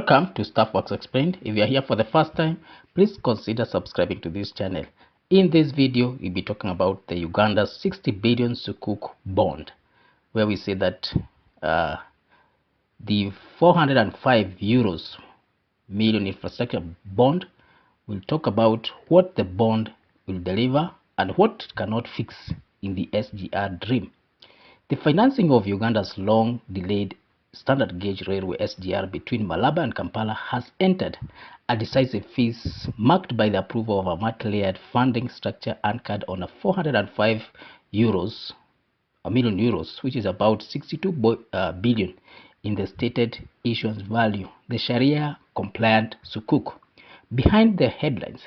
Welcome to Staffworks Explained. If you are here for the first time, please consider subscribing to this channel. In this video, we'll be talking about the Uganda 60 billion Sukuk bond, where we say that the 405 euros million infrastructure bond will talk about what the bond will deliver and what it cannot fix in the SGR dream. The financing of Uganda's long-delayed Standard Gauge Railway SGR between Malaba and Kampala has entered a decisive phase marked by the approval of a multi-layered funding structure anchored on a 405 million euros, which is about 62 billion in the stated issuance value, the Sharia compliant Sukuk. Behind the headlines,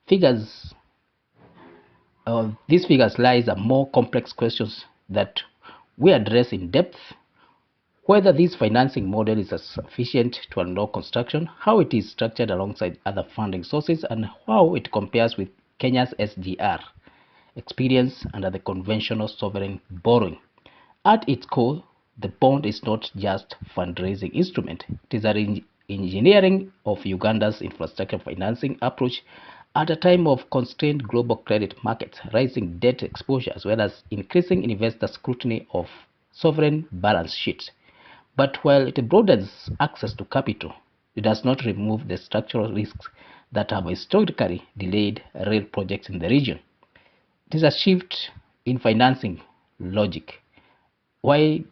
these figures lies a more complex questions that we address in depth: whether this financing model is sufficient to unlock construction, how it is structured alongside other funding sources, and how it compares with Kenya's SGR experience under the conventional sovereign borrowing. At its core, the bond is not just a fundraising instrument. It is an engineering of Uganda's infrastructure financing approach at a time of constrained global credit markets, rising debt exposure, as well as increasing investor scrutiny of sovereign balance sheets. But while it broadens access to capital, it does not remove the structural risks that have historically delayed rail projects in the region. It is a shift in financing logic. Why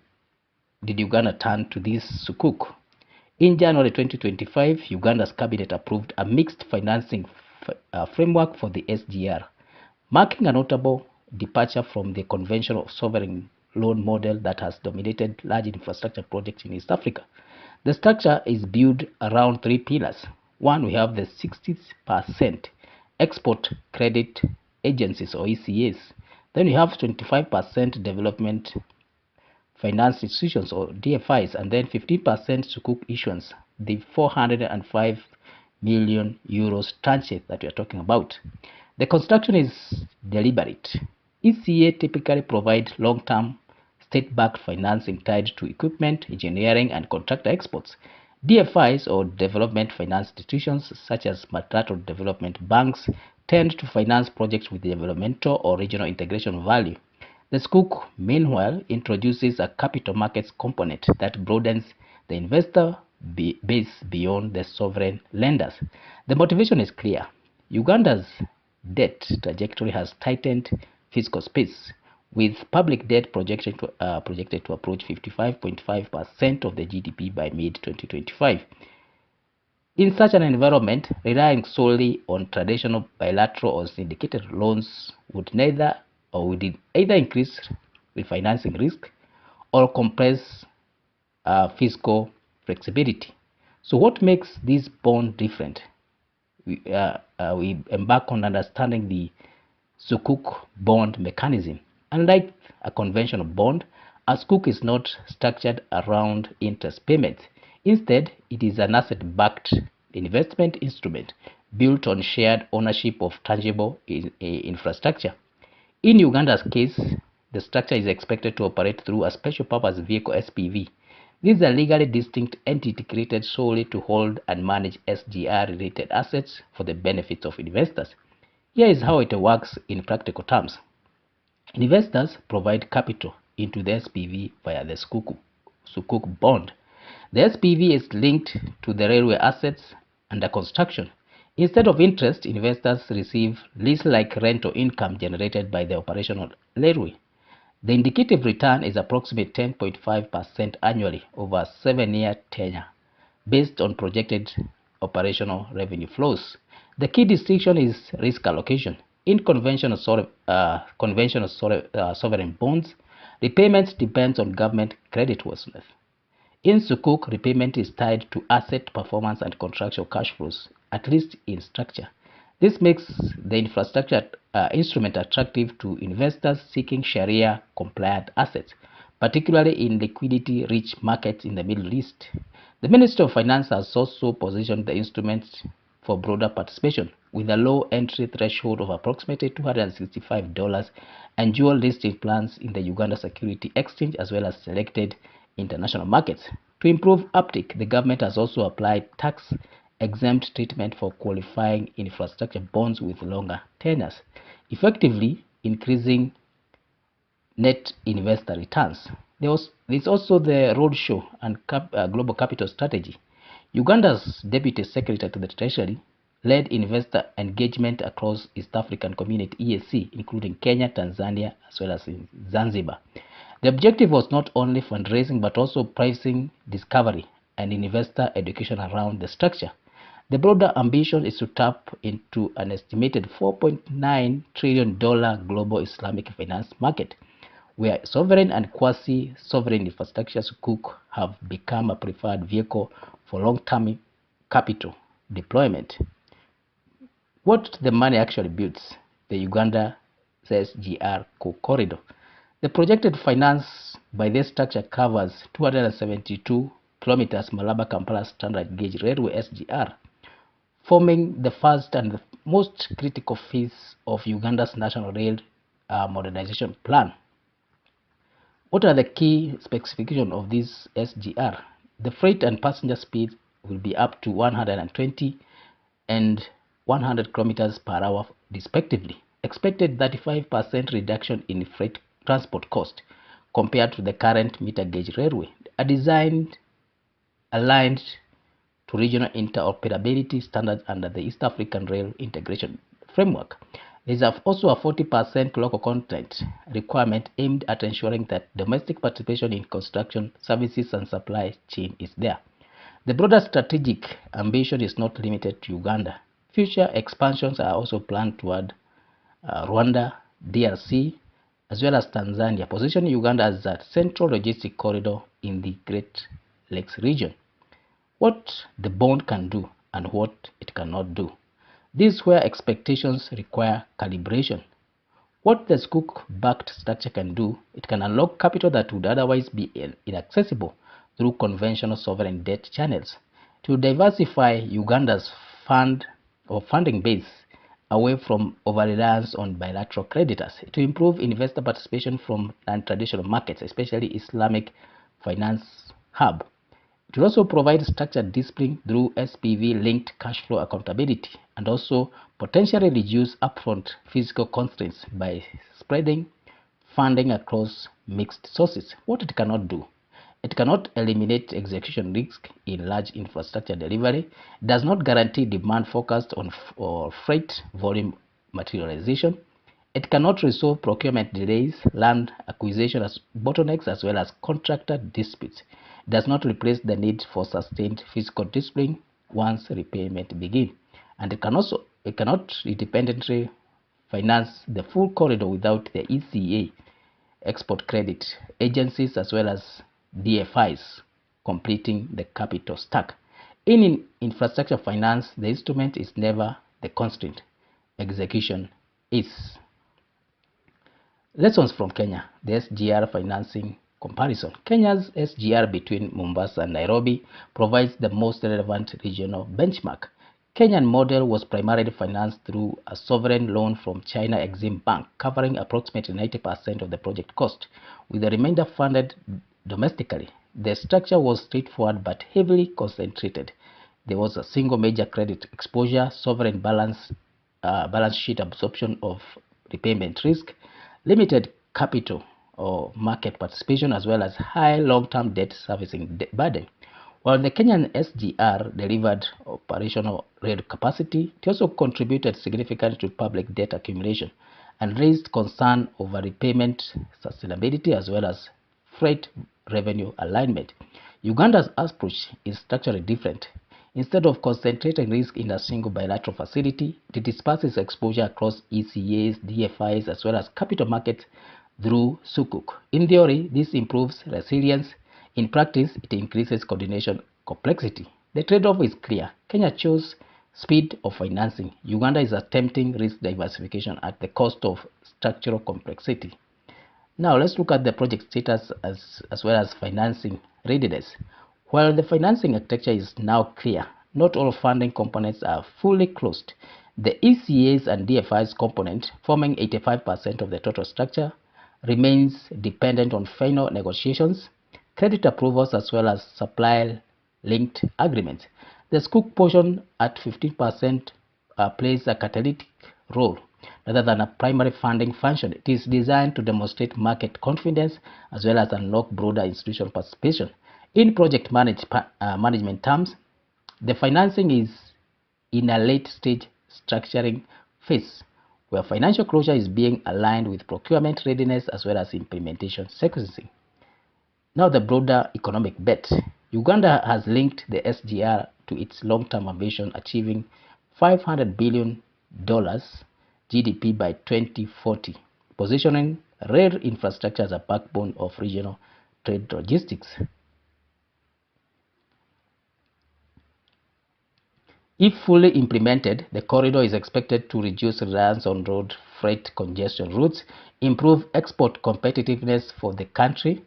did Uganda turn to this Sukuk? In January 2025, Uganda's cabinet approved a mixed financing framework for the SGR, marking a notable departure from the conventional sovereign loan model that has dominated large infrastructure projects in East Africa. The structure is built around three pillars. One, we have the 60% export credit agencies or ECAs. Then we have 25% development finance institutions or DFIs, and then 15% Sukuk issuance, the 405 million euros tranche that we are talking about. The construction is deliberate. ECA typically provide long-term state-backed financing tied to equipment, engineering, and contractor exports. DFIs or development finance institutions such as multilateral development banks tend to finance projects with developmental or regional integration value. The Sukuk, meanwhile, introduces a capital markets component that broadens the investor base beyond the sovereign lenders. The motivation is clear. Uganda's debt trajectory has tightened fiscal space, with public debt projected to approach 55.5% of the GDP by mid-2025. In such an environment, relying solely on traditional bilateral or syndicated loans would either increase refinancing risk or compress fiscal flexibility. So what makes this bond different? We embark on understanding the Sukuk bond mechanism. Unlike a conventional bond, a Sukuk is not structured around interest payments. Instead, it is an asset-backed investment instrument built on shared ownership of tangible infrastructure. In Uganda's case, the structure is expected to operate through a special purpose vehicle SPV. This is a legally distinct entity created solely to hold and manage SGR-related assets for the benefit of investors. Here is how it works in practical terms. Investors provide capital into the SPV via the Sukuk bond. The SPV is linked to the railway assets under construction. Instead of interest, investors receive lease-like rental income generated by the operational railway. The indicative return is approximately 10.5% annually over a 7-year tenure, based on projected operational revenue flows. The key distinction is risk allocation. In conventional sovereign bonds, repayments depend on government creditworthiness. In Sukuk, repayment is tied to asset performance and contractual cash flows, at least in structure. This makes the infrastructure instrument attractive to investors seeking Sharia compliant assets, particularly in liquidity-rich markets in the Middle East. The Ministry of Finance has also positioned the instrument for broader participation, with a low entry threshold of approximately $265 and dual listing plans in the Uganda Security Exchange, as well as selected international markets. To improve uptake, the government has also applied tax-exempt treatment for qualifying infrastructure bonds with longer tenures, effectively increasing net investor returns. There's also the roadshow and global capital strategy. Uganda's Deputy Secretary to the Treasury led investor engagement across East African Community EAC, including Kenya, Tanzania, as well as in Zanzibar. The objective was not only fundraising but also pricing discovery and investor education around the structure. The broader ambition is to tap into an estimated $4.9 trillion global Islamic finance market, where sovereign and quasi-sovereign infrastructure sukuk have become a preferred vehicle for long-term capital deployment. What the money actually builds, the Uganda Sgr corridor. The projected finance by this structure covers 272 kilometers Malaba Kampala Standard Gauge Railway Sgr, forming the first and the most critical phase of Uganda's national rail modernization plan. What are the key specifications of this Sgr? The freight and passenger speed will be up to 120 and 100 kilometers per hour respectively. Expected 35% reduction in freight transport cost compared to the current meter gauge railway, are designed aligned to regional interoperability standards under the East African Rail Integration Framework. There is also a 40% local content requirement aimed at ensuring that domestic participation in construction, services and supply chain is there. The broader strategic ambition is not limited to Uganda. Future expansions are also planned toward Rwanda, DRC, as well as Tanzania, positioning Uganda as a central logistic corridor in the Great Lakes region. What the bond can do and what it cannot do. This is where expectations require calibration. What the Sukuk-backed structure can do, it can unlock capital that would otherwise be inaccessible through conventional sovereign debt channels. To diversify Uganda's funding base away from over-reliance on bilateral creditors, to improve investor participation from non-traditional markets, especially Islamic finance hub. It will also provide structured discipline through SPV-linked cash flow accountability and also potentially reduce upfront physical constraints by spreading funding across mixed sources. What it cannot do, it cannot eliminate execution risk in large infrastructure delivery, does not guarantee demand focused on freight volume materialization. It cannot resolve procurement delays, land acquisition as bottlenecks, as well as contractor disputes. It does not replace the need for sustained fiscal discipline once repayment begins. And it cannot independently finance the full corridor without the ECA, export credit agencies, as well as DFIs completing the capital stack. In infrastructure finance, the instrument is never the constraint. Execution is. Lessons from Kenya, the SGR financing comparison. Kenya's SGR between Mombasa and Nairobi provides the most relevant regional benchmark. Kenyan model was primarily financed through a sovereign loan from China Exim Bank, covering approximately 90% of the project cost, with the remainder funded domestically. The structure was straightforward but heavily concentrated. There was a single major credit exposure, sovereign balance sheet absorption of repayment risk, limited capital or market participation, as well as high long-term debt servicing burden. While the Kenyan SGR delivered operational rail capacity, it also contributed significantly to public debt accumulation and raised concern over repayment sustainability as well as freight revenue alignment. Uganda's approach is structurally different. Instead of concentrating risk in a single bilateral facility, it disperses exposure across ECAs, DFIs, as well as capital markets through Sukuk. In theory, this improves resilience. In practice, it increases coordination complexity. The trade-off is clear. Kenya chose speed of financing. Uganda is attempting risk diversification at the cost of structural complexity. Now, let's look at the project status as well as financing readiness. While the financing architecture is now clear, not all funding components are fully closed. The ECAs and DFIs component, forming 85% of the total structure, remains dependent on final negotiations. credit approvals, as well as supply-linked agreements. The Sukuk portion at 15% plays a catalytic role rather than a primary funding function. It is designed to demonstrate market confidence as well as unlock broader institutional participation. In project management terms, the financing is in a late-stage structuring phase, where financial closure is being aligned with procurement readiness as well as implementation sequencing. Now, the broader economic bet. Uganda has linked the SGR to its long-term ambition, achieving $500 billion GDP by 2040, positioning rail infrastructure as a backbone of regional trade logistics. If fully implemented, the corridor is expected to reduce reliance on road freight congestion routes, improve export competitiveness for the country,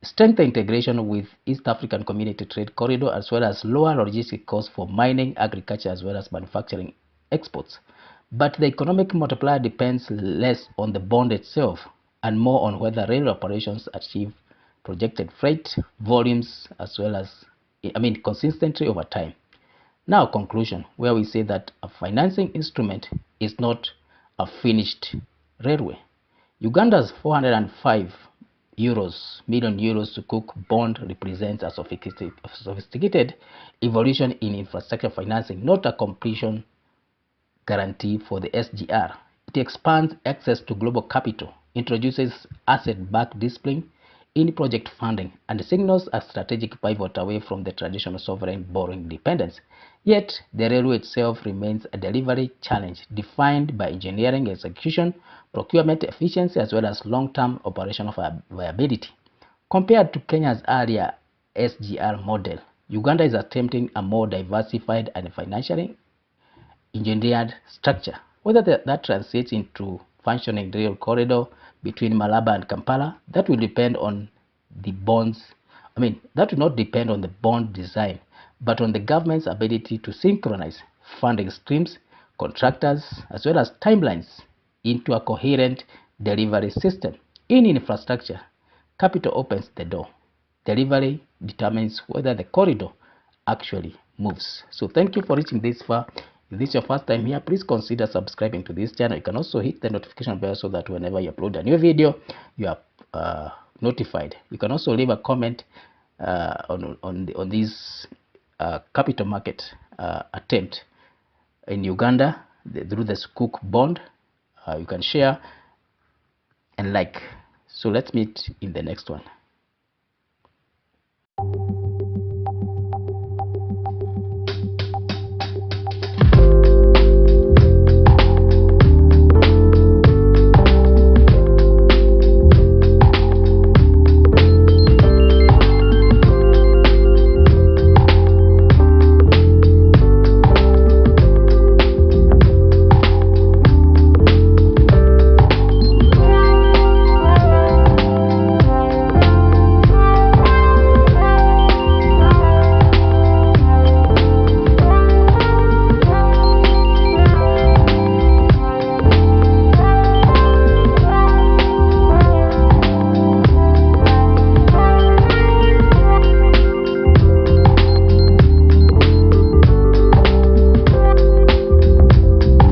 strengthen integration with East African Community Trade Corridor, as well as lower logistic costs for mining, agriculture, as well as manufacturing exports. But the economic multiplier depends less on the bond itself and more on whether rail operations achieve projected freight volumes as well as, consistently over time. Now, conclusion, where we say that a financing instrument is not a finished railway. Uganda's 405 million euros Sukuk bond represents a sophisticated evolution in infrastructure financing, not a completion guarantee for the SGR. It expands access to global capital, introduces asset-backed discipline in project funding, and signals a strategic pivot away from the traditional sovereign borrowing dependence. Yet, the railway itself remains a delivery challenge defined by engineering execution, procurement efficiency, as well as long-term operational viability. Compared to Kenya's earlier SGR model, Uganda is attempting a more diversified and financially engineered structure. Whether that translates into functioning rail corridor between Malaba and Kampala, that will depend on the bonds. That will not depend on the bond design, but on the government's ability to synchronize funding streams, contractors, as well as timelines into a coherent delivery system. In infrastructure, capital opens the door. Delivery determines whether the corridor actually moves. So thank you for reaching this far. If this is your first time here, please consider subscribing to this channel. You can also hit the notification bell so that whenever you upload a new video, you are notified. You can also leave a comment on this capital market attempt in Uganda through the Sukuk bond. You can share and like. So let's meet in the next one.